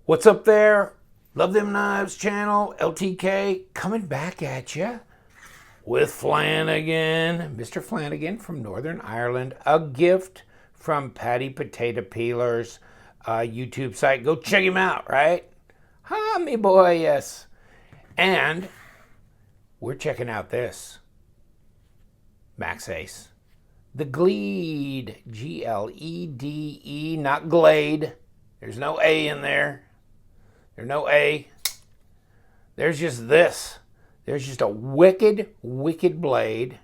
What's up there? Love Them Knives channel, LTK, coming back at you with Flanagan, Mr. Flanagan from Northern Ireland. A gift from Paddy Potato Peelers YouTube site. Go check him out, right? Ha, me boy, yes. And we're checking out this Maxace. The Glede, G-L-E-D-E, not Glade. There's no A in there. There's no A. There's just this. There's just a wicked, wicked blade.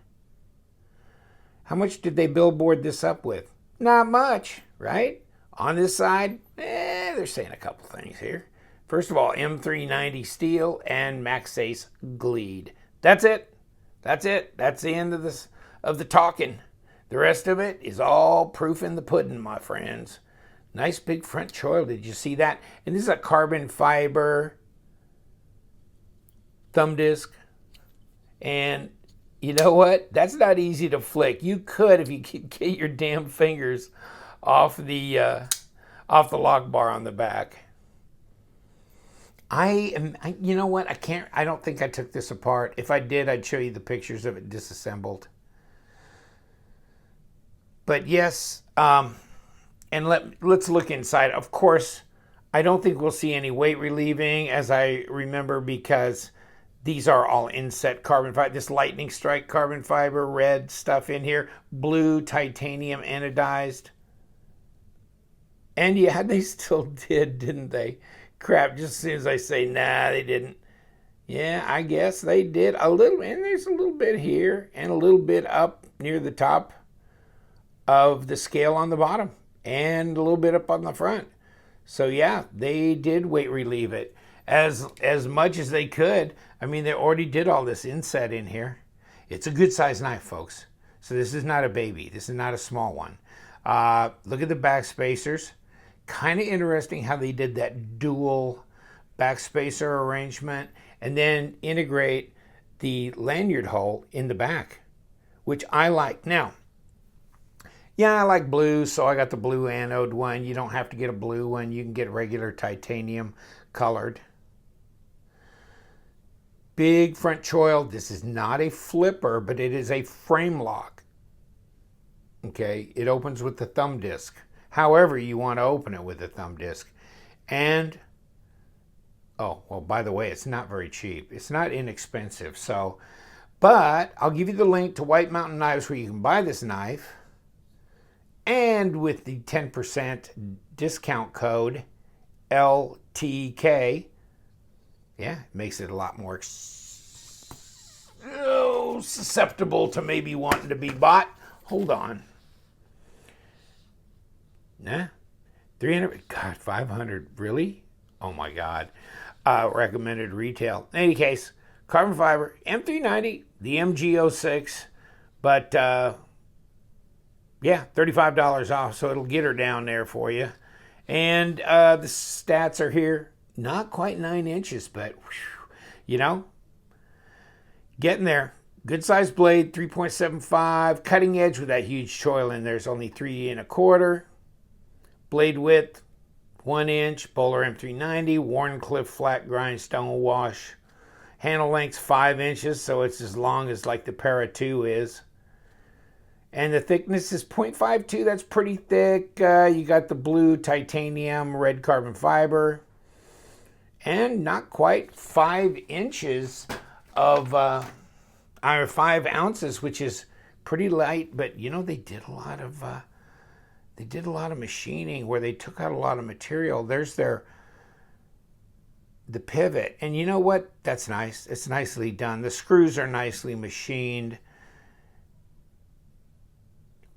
How much did they billboard this up with? Not much, right? On this side, they're saying a couple things here. First of all, M390 steel and Maxace Glede. That's it. That's it. That's the end of this of the talking. The rest of it is all proof in the pudding, my friends. Nice big front choil. Did you see that? And this is a carbon fiber thumb disc. And you know what? That's not easy to flick. You could if you could get your damn fingers off the lock bar on the back. You know what? I don't think I took this apart. If I did, I'd show you the pictures of it disassembled. But yes, and let's look inside. Of course, I don't think we'll see any weight relieving, as I remember, because these are all inset carbon fiber. This lightning strike carbon fiber, red stuff in here, blue titanium anodized. And yeah, they still did, didn't they? Crap, just as soon as I say, nah, they didn't. Yeah, I guess they did a little, and there's a little bit here and a little bit up near the top of the scale on the bottom and a little bit up on the front. So yeah, they did weight relieve it as much as they could. I mean, they already did all this inset in here. It's a good size knife, folks. So this is not a baby. This is not a small one. Look at the back spacers. Kind of interesting how they did that dual back spacer arrangement and then integrate the lanyard hole in the back, which I like. Now, yeah, I like blue, so I got the blue anode one. You don't have to get a blue one. You can get regular titanium colored. Big front choil. This is not a flipper, but it is a frame lock. Okay, it opens with the thumb disc. However you want to open it with a thumb disc. And, oh, well, by the way, it's not very cheap. It's not inexpensive. So, but I'll give you the link to White Mountain Knives where you can buy this knife. And with the 10% discount code LTK, yeah, it makes it a lot more susceptible to maybe wanting to be bought. Hold on. Nah, 300, God, 500, really? Oh my God. Recommended retail. In any case, carbon fiber, M390, the MG06, but yeah, $35 off, so it'll get her down there for you. And the stats are here. Not quite 9 inches, but, whew, you know, getting there. Good size blade, 3.75. Cutting edge with that huge choil in there's only 3 1/4. Blade width, 1 inch. Bowler M390. Warncliffe flat grindstone wash. Handle length, 5 inches, so it's as long as like the Para 2 is. And the thickness is 0.52. That's pretty thick. You got the blue titanium, red carbon fiber. And not quite 5 inches of, or 5 ounces, which is pretty light. But, you know, they did a lot of machining where they took out a lot of material. There's the pivot. And you know what? That's nice. It's nicely done. The screws are nicely machined.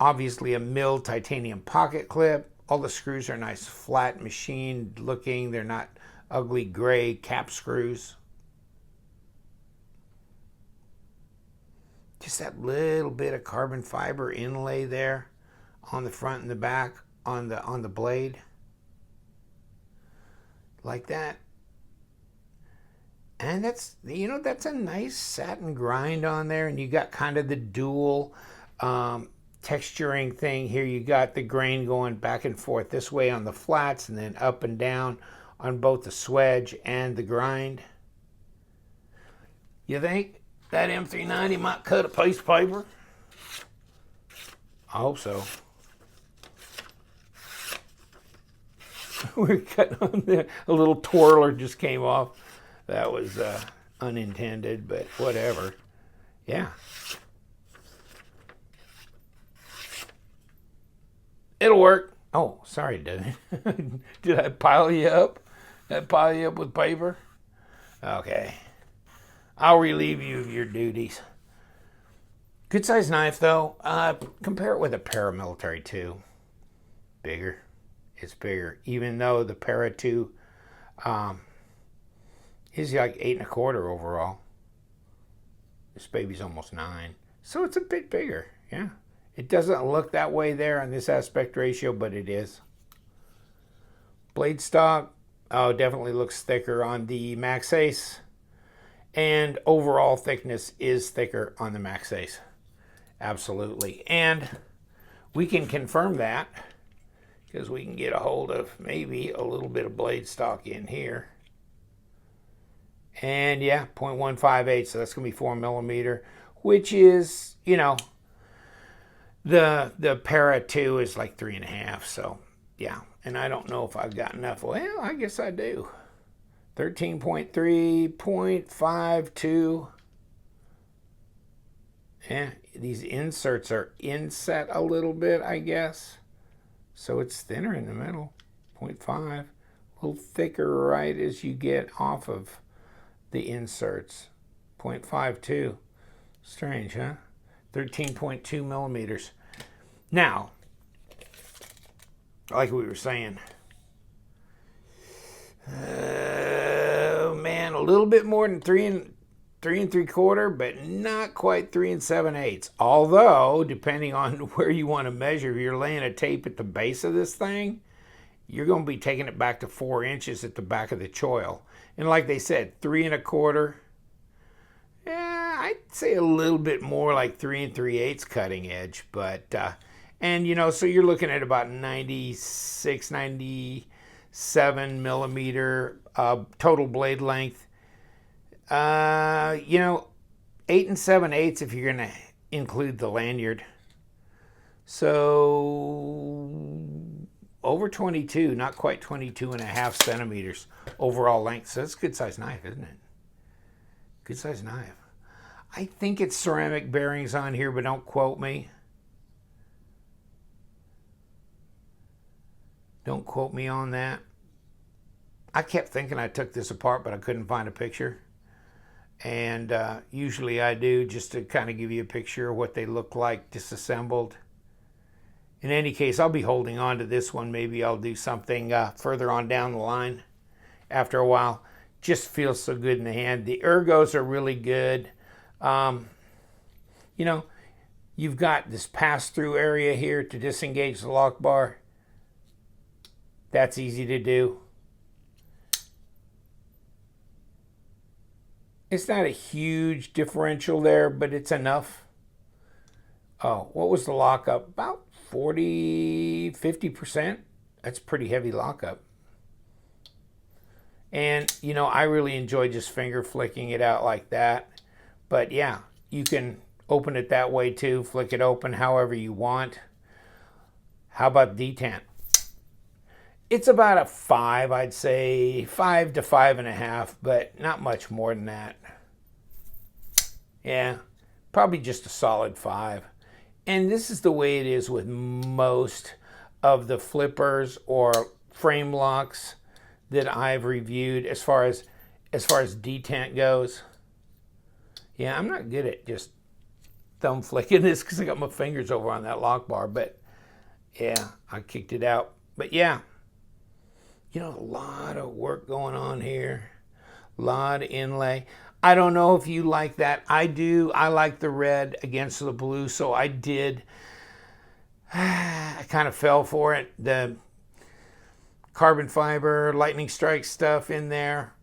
Obviously a milled titanium pocket clip. All the screws are nice, flat, machined looking. They're not ugly gray cap screws. Just that little bit of carbon fiber inlay there on the front and the back on the blade. Like that. And that's, you know, that's a nice satin grind on there. And you got kind of the dual texturing thing here. You got the grain going back and forth this way on the flats and then up and down on both the swedge and the grind. You think that M390 might cut a piece of paper? I hope so. We're cutting on there. A little twirler just came off. That was unintended, but whatever. Yeah. It'll work. Oh, sorry, did I pile you up? Did I pile you up with paper? Okay. I'll relieve you of your duties. Good size knife, though. Compare it with a paramilitary 2. Bigger. It's bigger. Even though the Para 2 is like 8 1/4 overall. This baby's almost 9. So it's a bit bigger. Yeah. It doesn't look that way there on this aspect ratio, but it is. Blade stock. Oh, definitely looks thicker on the Maxace. And overall thickness is thicker on the Maxace. Absolutely. And we can confirm that because we can get a hold of maybe a little bit of blade stock in here. And yeah, 0.158, so that's going to be 4 millimeter, which is, you know, the Para 2 is like 3.5, so yeah. And I don't know if I've got enough. Well, I guess I do. 13.3, 0.52. Yeah, these inserts are inset a little bit, I guess. So it's thinner in the middle, 0.5. A little thicker right as you get off of the inserts, 0.52. Strange, huh? 13.2 millimeters. Now, like we were saying, man, a little bit more than 3 3 3/4, but not quite 3 7/8. Although, depending on where you want to measure, if you're laying a tape at the base of this thing, you're going to be taking it back to 4 inches at the back of the choil. And like they said, 3 1/4. Yeah, I'd say a little bit more like 3 3/8 cutting edge, but and you know, so you're looking at about 96, 97 millimeter total blade length. You know, 8 7/8 if you're gonna include the lanyard. So over 22, not quite 22.5 centimeters overall length. So that's a good size knife, isn't it? Good size knife. I think it's ceramic bearings on here, but don't quote me. Don't quote me on that. I kept thinking I took this apart, but I couldn't find a picture. And usually I do, just to kind of give you a picture of what they look like disassembled. In any case, I'll be holding on to this one. Maybe I'll do something further on down the line after a while. Just feels so good in the hand. The ergos are really good. You know, you've got this pass-through area here to disengage the lock bar. That's easy to do. It's not a huge differential there, but it's enough. Oh, what was the lockup? About 40, 50%. That's pretty heavy lockup. And, you know, I really enjoy just finger flicking it out like that. But yeah, you can open it that way too. Flick it open however you want. How about detent? It's about a 5, I'd say. 5 to 5.5, but not much more than that. Yeah, probably just a solid 5. And this is the way it is with most of the flippers or frame locks that I've reviewed as far as detent goes. Yeah, I'm not good at just thumb flicking this because I got my fingers over on that lock bar, but yeah, I kicked it out. But yeah, you know, a lot of work going on here, a lot of inlay. I don't know if you like that. I do. I like the red against the blue, so I did. I kind of fell for it. The carbon fiber lightning strike stuff in there.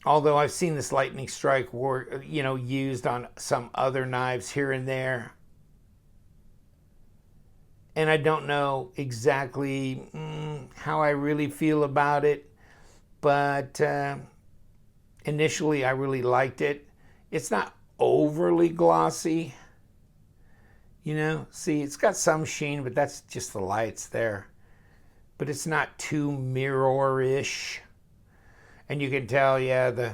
Although I've seen this lightning strike work, you know, used on some other knives here and there. and I don't know exactly how I really feel about it, but initially I really liked it. It's not overly glossy, you know. See, it's got some sheen, but that's just the lights there. But it's not too mirror-ish. And you can tell, yeah,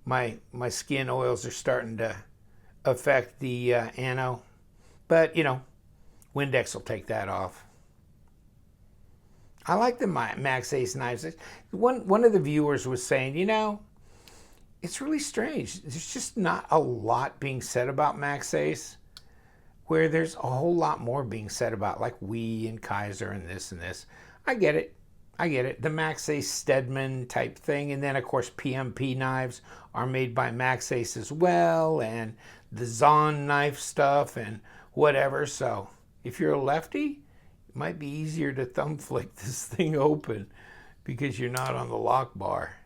my skin oils are starting to affect the ano. But, you know, Windex will take that off. I like the Maxace knives. One of the viewers was saying, you know, it's really strange. There's just not a lot being said about Maxace, where there's a whole lot more being said about like Wee and Kaiser and this and this. I get it. I get it. The Maxace Stedman type thing. And then, of course, PMP knives are made by Maxace as well. And the Zahn knife stuff and whatever. So if you're a lefty, it might be easier to thumb flick this thing open because you're not on the lock bar.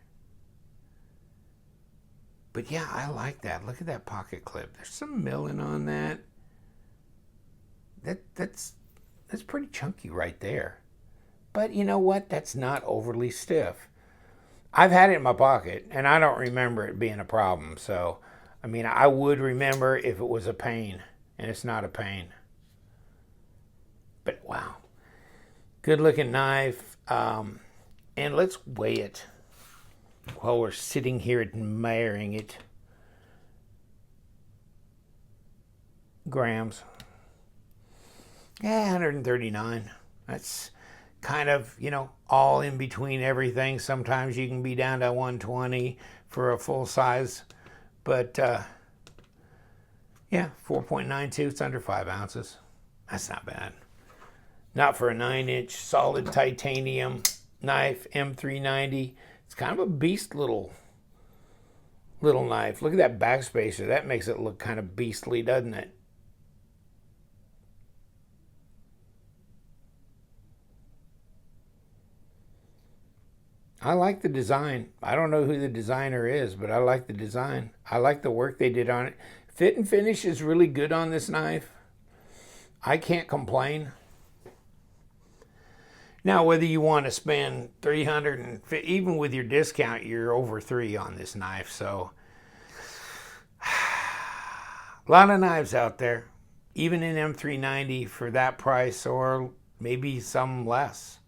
But yeah, I like that. Look at that pocket clip. There's some milling on that. That's pretty chunky right there. But you know what? That's not overly stiff. I've had it in my pocket, and I don't remember it being a problem. So, I mean, I would remember if it was a pain, and it's not a pain. But wow, good looking knife. And let's weigh it while we're sitting here admiring it. Grams. Yeah, 139. That's kind of, you know, all in between everything. Sometimes you can be down to 120 for a full size. But, yeah, 4.92. It's under 5 ounces. That's not bad. Not for a 9-inch solid titanium knife, M390. It's kind of a beast little knife. Look at that backspacer. That makes it look kind of beastly, doesn't it? I like the design. I don't know who the designer is, but I like the design. I like the work they did on it. Fit and finish is really good on this knife. I can't complain. Now, whether you want to spend $300, even with your discount, you're over $300 on this knife. So, a lot of knives out there, even in M390 for that price, or maybe some less.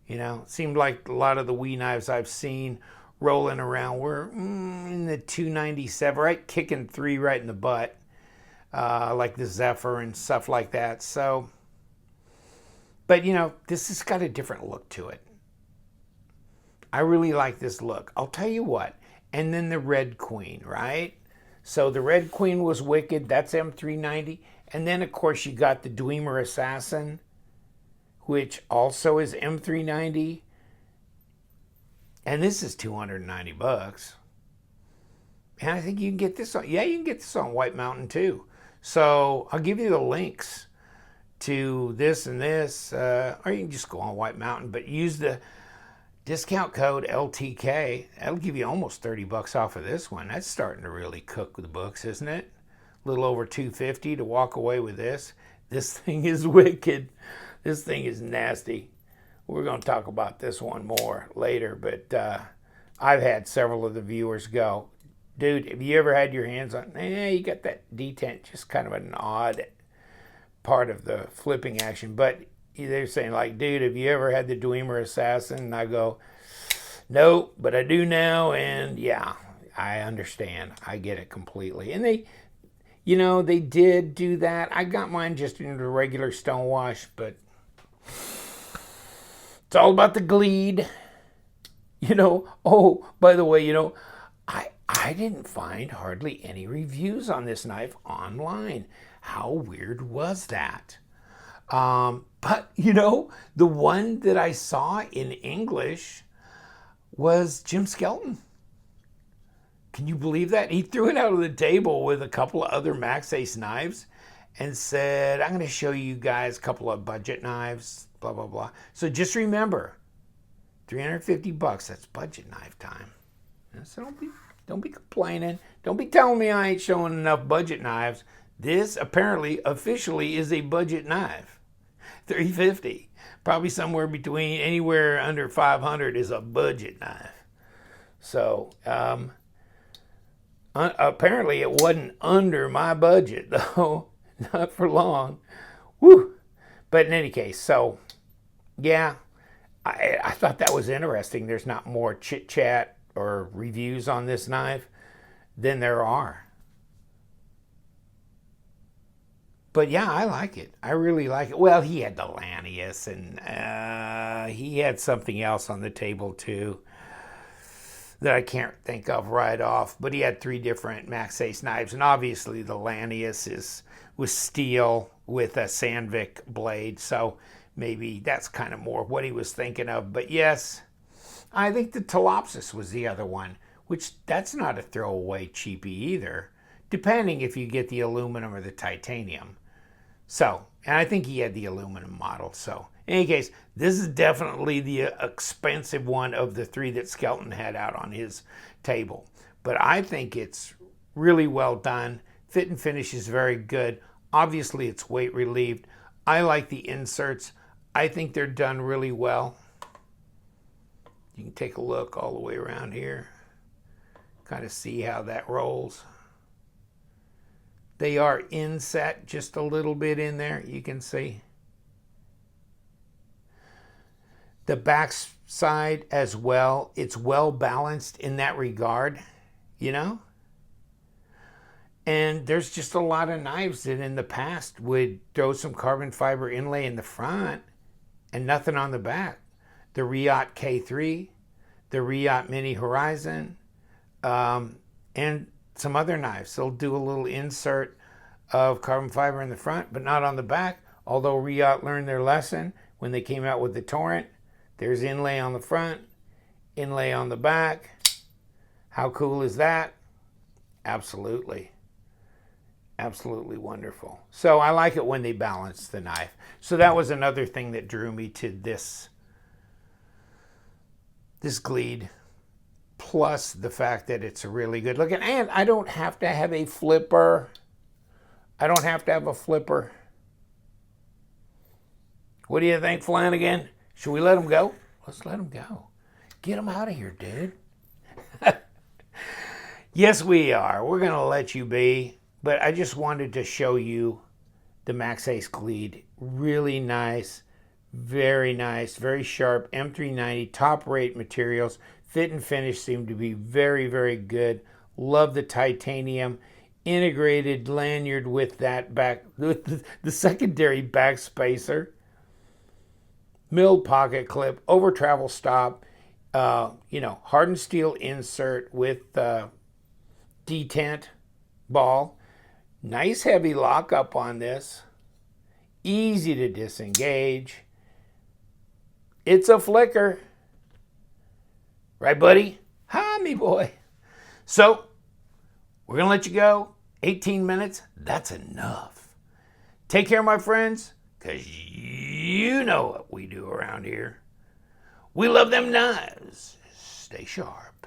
You know, it seemed like a lot of the Wee knives I've seen rolling around were in the 297, right? Kicking $300 right in the butt, like the Zephyr and stuff like that. So, but you know, this has got a different look to it. I really like this look. I'll tell you what. And then the Red Queen, right? So the Red Queen was wicked. That's M390. And then, of course, you got the Dwemer Assassin, which also is M390. And this is $290. And I think you can get this on, yeah, you can get this on White Mountain too. So I'll give you the links to this and this, or you can just go on White Mountain, but use the discount code LTK. That'll give you almost $30 off of this one. That's starting to really cook the books, isn't it? A little over $250 to walk away with this. This thing is wicked. This thing is nasty. We're going to talk about this one more later, but I've had several of the viewers go, dude, have you ever had your hands on, you got that detent, just kind of an odd part of the flipping action. But they're saying like, dude, have you ever had the Dwemer Assassin? And I go, no, but I do now. And yeah, I understand. I get it completely. And they, you know, they did do that. I got mine just in the regular stonewash, but it's all about the Glede. You know, oh, by the way, you know, I didn't find hardly any reviews on this knife online. How weird was that? But, you know, the one that I saw in English was Jim Skelton. Can you believe that? He threw it out of the table with a couple of other Maxace knives and said, I'm going to show you guys a couple of budget knives, blah, blah, blah. So just remember, $350, that's budget knife time. So don't be complaining. Don't be telling me I ain't showing enough budget knives. This apparently officially is a budget knife. $350. Probably somewhere between anywhere under $500 is a budget knife. So apparently it wasn't under my budget though, not for long. Woo! But in any case, so yeah, I thought that was interesting. There's not more chit chat or reviews on this knife than there are. But yeah, I like it. I really like it. Well, he had the Lanius, and he had something else on the table too that I can't think of right off. But he had 3 different Maxace knives, and obviously the Lanius was steel with a Sandvik blade, so maybe that's kind of more what he was thinking of. But yes, I think the Telopsis was the other one, which that's not a throwaway cheapie either, depending if you get the aluminum or the titanium. So, and I think he had the aluminum model. So, in any case, this is definitely the expensive one of the 3 that Skelton had out on his table. But I think it's really well done. Fit and finish is very good. Obviously, it's weight relieved. I like the inserts. I think they're done really well. You can take a look all the way around here. Kind of see how that rolls. They are inset just a little bit in there, you can see. The back side as well, it's well balanced in that regard, you know? And there's just a lot of knives that in the past would throw some carbon fiber inlay in the front and nothing on the back. The Riot K3, the Riot Mini Horizon, and some other knives. They'll do a little insert of carbon fiber in the front, but not on the back. Although Riot learned their lesson when they came out with the Torrent. There's inlay on the front, inlay on the back. How cool is that? Absolutely. Absolutely wonderful. So I like it when they balance the knife. So that was another thing that drew me to this Glede. Plus the fact that it's a really good looking, and I don't have to have a flipper. I don't have to have a flipper. What do you think, Flanagan? Should we let him go? Let's let him go. Get him out of here, dude. Yes, we are. We're going to let you be. But I just wanted to show you the Maxace Glede. Really nice, very sharp M390, top rate materials. Fit and finish seem to be very, very good. Love the titanium. Integrated lanyard with that back, with the secondary back spacer. Milled pocket clip, over travel stop, hardened steel insert with detent ball. Nice heavy lockup on this. Easy to disengage. It's a flicker. Right, buddy? Hi, me boy. So, we're going to let you go. 18 minutes, that's enough. Take care, my friends, because you know what we do around here. We love them knives. Stay sharp.